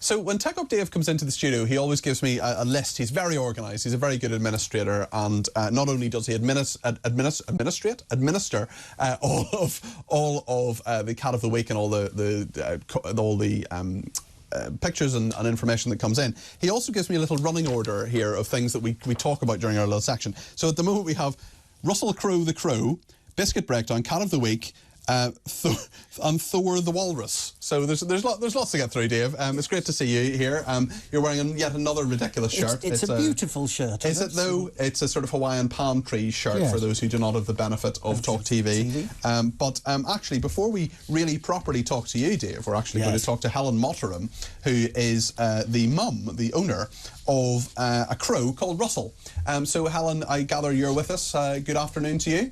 So when Tech Up Dave comes into the studio, he always gives me a list. He's very organised. He's a very good administrator, and not only does he administer all of the Cat of the Week and all the pictures and information that comes in, he also gives me a little running order here of things that we talk about during our little section. So at the moment we have Russell Crowe the Crow, Biscuit Breakdown, Cat of the Week, and Thor the Walrus. So there's lots to get through, Dave. It's great to see you here. You're wearing yet another ridiculous shirt. It's a beautiful shirt. Is it though? It's a sort of Hawaiian palm tree shirt, yes, for those who do not have the benefit of Talk TV. But actually, before we really properly talk to you, Dave, we're actually going to talk to Helen Motteram, who is the owner of a crow called Russell. So Helen, I gather you're with us. Good afternoon to you.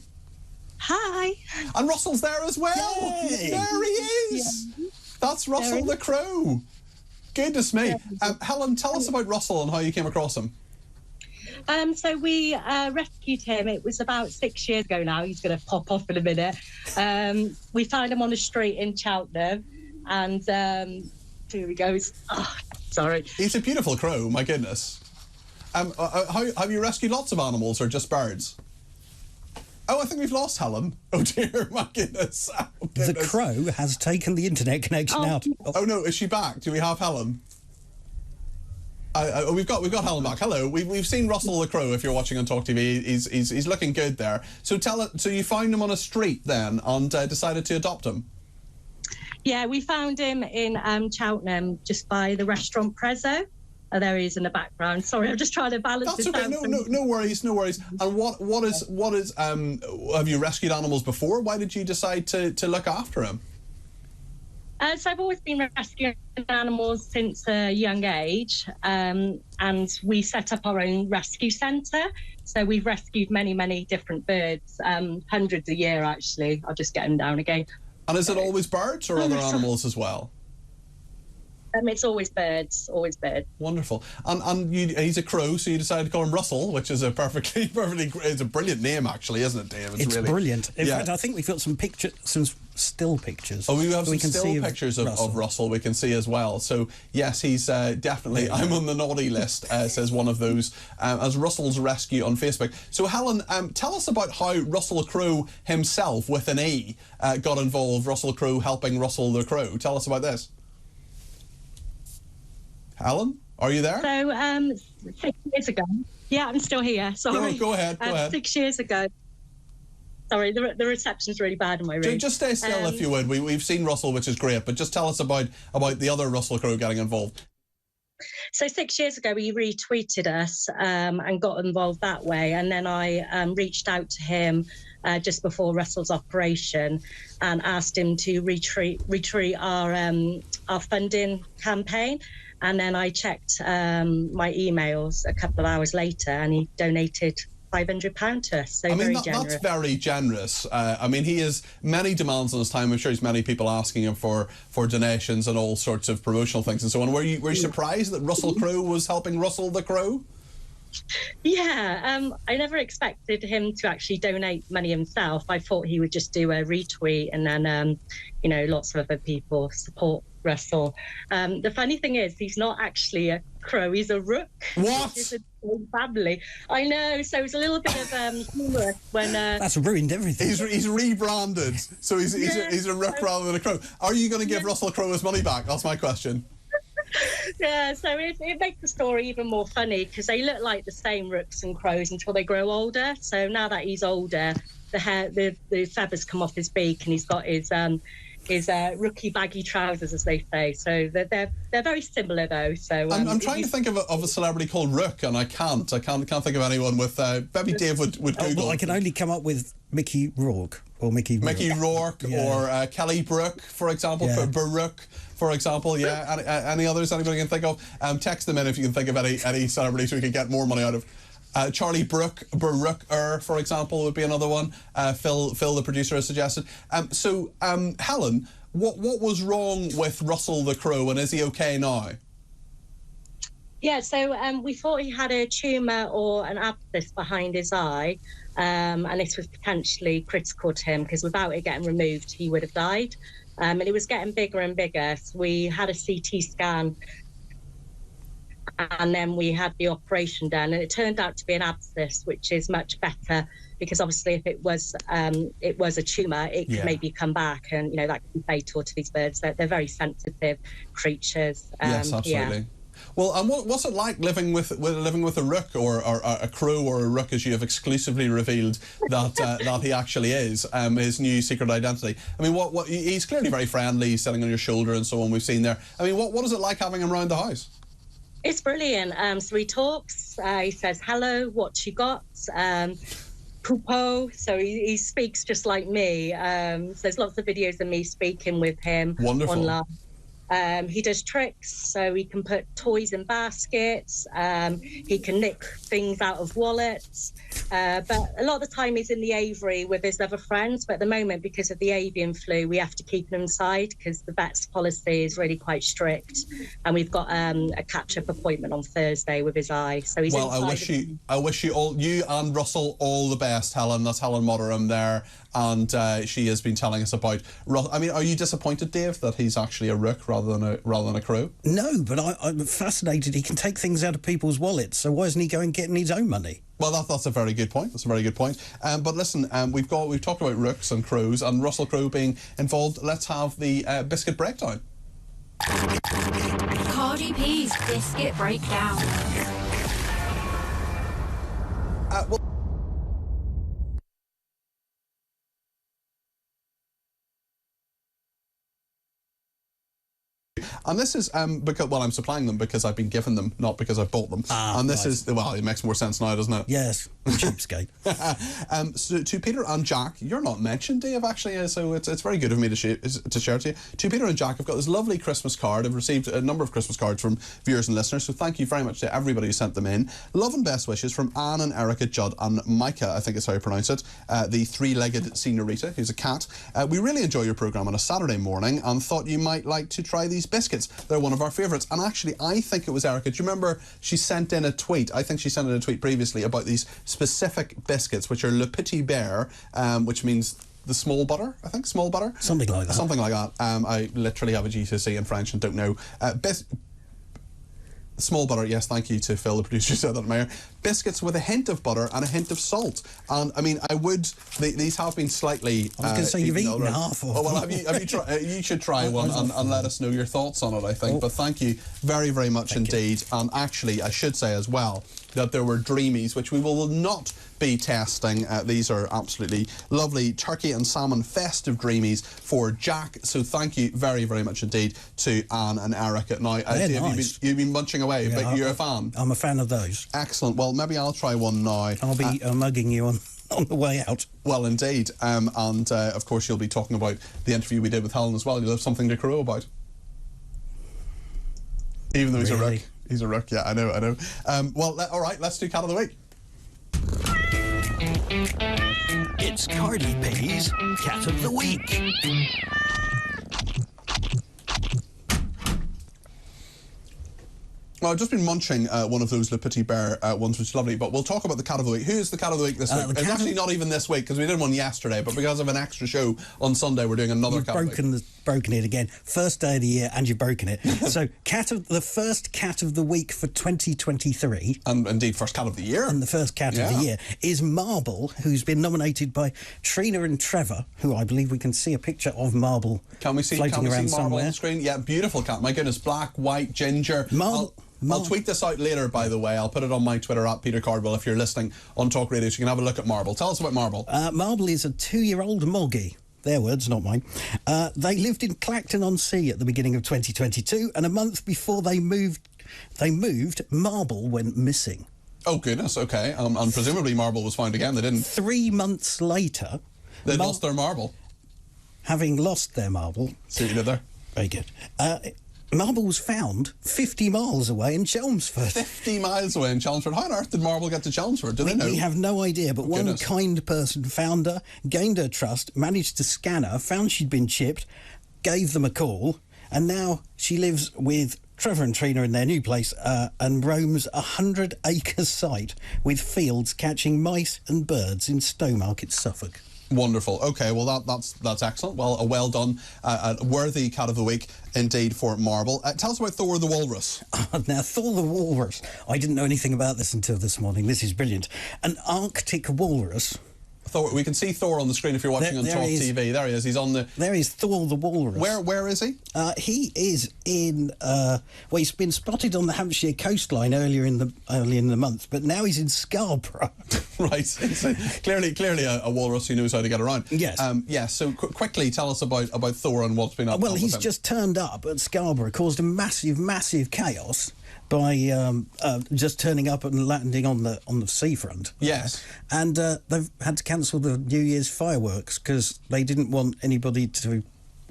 Hi. And Russell's there as well. Yay. There he is. Yeah. That's Russell the Crow. Goodness me. Helen, tell us about Russell and how you came across him. So we rescued him. It was about 6 years ago now. He's going to pop off in a minute. We found him on the street in Cheltenham, and here he goes. Oh, sorry. He's a beautiful crow, my goodness. Have you rescued lots of animals or just birds? Oh, I think we've lost Helen. Oh dear, my goodness. Oh, goodness. The crow has taken the internet connection out. Oh no, is she back? Do we have Helen? We've got Helen back. Hello. We've seen Russell the Crow. If you're watching on Talk TV, he's looking good there. So so you found him on a street then, and decided to adopt him. Yeah, we found him in Cheltenham, just by the restaurant Prezzo. Oh, there he is in the background. Sorry, I'm just trying to balance this. That's okay. No worries, no worries. And what is have you rescued animals before? Why did you decide to look after him? So I've always been rescuing animals since a young age, and we set up our own rescue centre. So we've rescued many different birds, hundreds a year actually. I'll just get them down again. And is it always birds or other animals as well? It's always birds, always birds. Wonderful. And he's a crow, so you decided to call him Russell, which is a perfectly it's a brilliant name, actually, isn't it, Dave? It's really brilliant. In fact, I think we've got some still pictures. Oh, we have some still pictures of Russell we can see as well. So, yes, he's definitely, I'm on the naughty list, says one of those, as Russell's Rescue on Facebook. So, Helen, tell us about how Russell Crowe himself, with an E, got involved, Russell Crowe helping Russell the Crow. Tell us about this. Helen, are you there? So, 6 years ago. Yeah, I'm still here. Sorry. Go ahead. 6 years ago. Sorry, the reception's really bad in my room. Just stay still if you would. We've seen Russell, which is great, but just tell us about the other Russell Crowe getting involved. So 6 years ago, he retweeted us and got involved that way. And then I reached out to him just before Russell's operation and asked him to retreat our funding campaign. And then I checked my emails a couple of hours later, and he donated £500 to us. So very generous. That's very generous. I mean, he has many demands on his time. I'm sure there's many people asking him for donations and all sorts of promotional things and so on. Were you surprised that Russell Crowe was helping Russell the Crow? Yeah, I never expected him to actually donate money himself. I thought he would just do a retweet, and then lots of other people support Russell. The funny thing is, he's not actually a crow, he's a rook. What? Which is a family. I know, so it's a little bit of humour when... That's ruined everything. He's rebranded, so he's a rook rather than a crow. Are you going to give Russell Crowe his money back? That's my question. Yeah, so it makes the story even more funny, because they look like the same rooks and crows until they grow older. So now that he's older, the feathers come off his beak, and he's got his rookie baggy trousers, as they say. So they're very similar, though. So I'm trying to think of a celebrity called Rook, and I can't think of anyone with. Maybe Dave would Google. Well, I can only come up with Mickey Rourke or Mickey Rourke or Kelly Brook, for example, for Baruch, for example. Yeah, any others anybody can think of? Text them in if you can think of any celebrities we could get more money out of. Charlie Baruch, for example, would be another one. Phil, the producer, has suggested. So, Helen, what was wrong with Russell the Crow, and is he okay now? Yeah, so we thought he had a tumour or an abscess behind his eye, and this was potentially critical to him, because without it getting removed, he would have died. And it was getting bigger and bigger. So we had a CT scan and then we had the operation done, and it turned out to be an abscess, which is much better, because obviously if it was a tumour, it could maybe come back, and that could be fatal to these birds. They're very sensitive creatures. Yes, absolutely. Well, and what's it like living with a rook, or a crow, or a rook, as you have exclusively revealed that he actually is, his new secret identity? I mean, what he's clearly very friendly, he's sitting on your shoulder and so on. We've seen there. I mean, what is it like having him around the house? It's brilliant. So he talks. He says hello. What you got? Poopo. So he speaks just like me. So there's lots of videos of me speaking with him. Wonderful. Online. He does tricks, so he can put toys in baskets, he can nick things out of wallets, but a lot of the time he's in the aviary with his other friends, but at the moment, because of the avian flu, we have to keep him inside because the vet's policy is really quite strict, and we've got a catch-up appointment on Thursday with his eye, so he's well, I wish you all, you and Russell, all the best, Helen. That's Helen Motterham there, and she has been telling us about I mean, are you disappointed, Dave, that he's actually a rook rather than a crow? No, but I'm fascinated. He can take things out of people's wallets, so why isn't he going getting his own money? Well, that's a very good point. That's a very good point. But listen, we've talked about rooks and crows, and Russell Crowe being involved. Let's have the biscuit breakdown. Cardi B's biscuit breakdown. Well, and this is because, well, I'm supplying them because I've been given them, not because I've bought them. And this is, well, it makes more sense now, doesn't it? Yes, cheapskate. So to Peter and Jack, you're not mentioned, Dave, actually, so it's very good of me to share it to you. To Peter and Jack, I've got this lovely Christmas card. I've received a number of Christmas cards from viewers and listeners, so thank you very much to everybody who sent them in. Love and best wishes from Anne and Erica, Judd and Micah, I think is how you pronounce it, the three-legged senorita, who's a cat. We really enjoy your programme on a Saturday morning and thought you might like to try these biscuits. They're one of our favourites. And actually, I think it was Erica. Do you remember she sent in a tweet? I think she sent in a tweet previously about these specific biscuits, which are Le Petit Bear, which means the small butter, I think, small butter? Something like that. Something like that. I literally have a GCSE in French and don't know. Small butter, yes, thank you to Phil, the producer, who said that, Mayor. Biscuits with a hint of butter and a hint of salt. And I mean, these have been slightly. I was going to say you've eaten half of them. Oh well, have you tried? You should try one and let us know your thoughts on it. I think. But thank you very, very much indeed. And actually, I should say as well that there were Dreamies, which we will not be testing. These are absolutely lovely turkey and salmon festive Dreamies for Jack. So thank you very, very much indeed to Anne and Erica. Now, Dave, nice. you've been munching away, yeah, but you're a fan. I'm a fan of those. Excellent. Well, maybe I'll try one now. I'll be mugging you on the way out. Well, indeed. And of course, you'll be talking about the interview we did with Helen as well. You'll have something to crow about. Even though he's a rook. He's a rook, yeah, I know. Well, all right, let's do Cat of the Week. It's Cardi B's Cat of the Week. Well, I've just been munching one of those Le Petit Bear ones, which is lovely, but we'll talk about the Cat of the Week. Who is the Cat of the Week this week? It's actually not even this week, because we did one yesterday, but because of an extra show on Sunday, we're doing another Cat of the Week. You've broken it again. First day of the year, and you've broken it. So, the first Cat of the Week for 2023. And indeed, first Cat of the Year. And the first Cat of the Year is Marble, who's been nominated by Trina and Trevor, who I believe we can see a picture of Marble floating around somewhere. Marble on the screen? Yeah, beautiful cat. My goodness, black, white, ginger. I'll tweet this out later, by the way. I'll put it on my Twitter, at Peter Cardwell, if you're listening on Talk Radio, so you can have a look at Marble. Tell us about Marble. Marble is a 2-year-old moggy. Their words, not mine. They lived in Clacton-on-Sea at the beginning of 2022, and a month before they moved, Marble went missing. Oh, goodness, OK. And presumably Marble was found again. They didn't. 3 months later... They lost their marble. Having lost their marble... See what you did there? Very good. Marble was found 50 miles away in Chelmsford. 50 miles away in Chelmsford? How on earth did Marble get to Chelmsford? Do they know? We have no idea, but one kind person found her, gained her trust, managed to scan her, found she'd been chipped, gave them a call, and now she lives with Trevor and Trina in their new place and roams a 100-acre site with fields catching mice and birds in Stowmarket, Suffolk. Wonderful. Okay, well that's excellent. Well, well done. A worthy cat of the week indeed for Marble. Tell us about Thor the walrus. Now, Thor the walrus. I didn't know anything about this until this morning. This is brilliant. An Arctic walrus. Thor, we can see Thor on the screen if you're watching on Talk TV. There he is. He's on the. There is Thor the walrus. Where is he? He is in. Well, he's been spotted on the Hampshire coastline early in the month, but now he's in Scarborough. Right. So clearly a walrus who knows how to get around. Yes. So quickly tell us about Thor and what's been up. Well, he's just turned up at Scarborough, caused a massive chaos by just turning up and landing on the seafront. Yes. And they've had to cancel the New Year's fireworks because they didn't want anybody to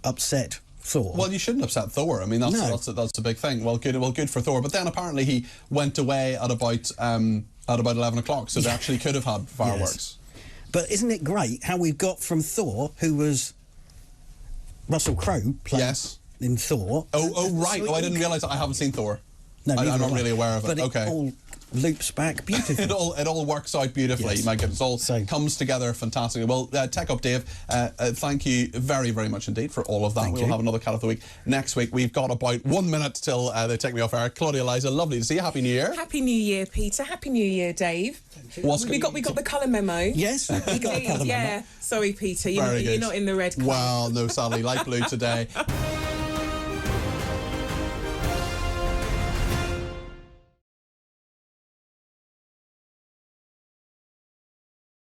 upset Thor. Well, you shouldn't upset Thor. I mean, that's a big thing. Well, good for Thor. But then apparently he went away at about 11 o'clock, so they actually could have had fireworks. Yes. But isn't it great how we've got from Thor, who was Russell Crowe playing in Thor. Oh, right. Oh, I didn't realise that. I haven't seen Thor. No, I'm not really aware of it. But okay. It all loops back beautifully. it all works out beautifully. Yes. My goodness, it all comes together fantastically. Well, Tech Up Dave, thank you very, very much indeed for all of that. We'll have another Cat of the Week next week. We've got about 1 minute till they take me off air. Claudia, Eliza, lovely to see you. Happy New Year. Happy New Year, Peter. Happy New Year, Dave. We got the colour memo. Yes, we got the colour memo. Yeah. Sorry, Peter. You're not in the red colour. Well, no, sadly, light blue today.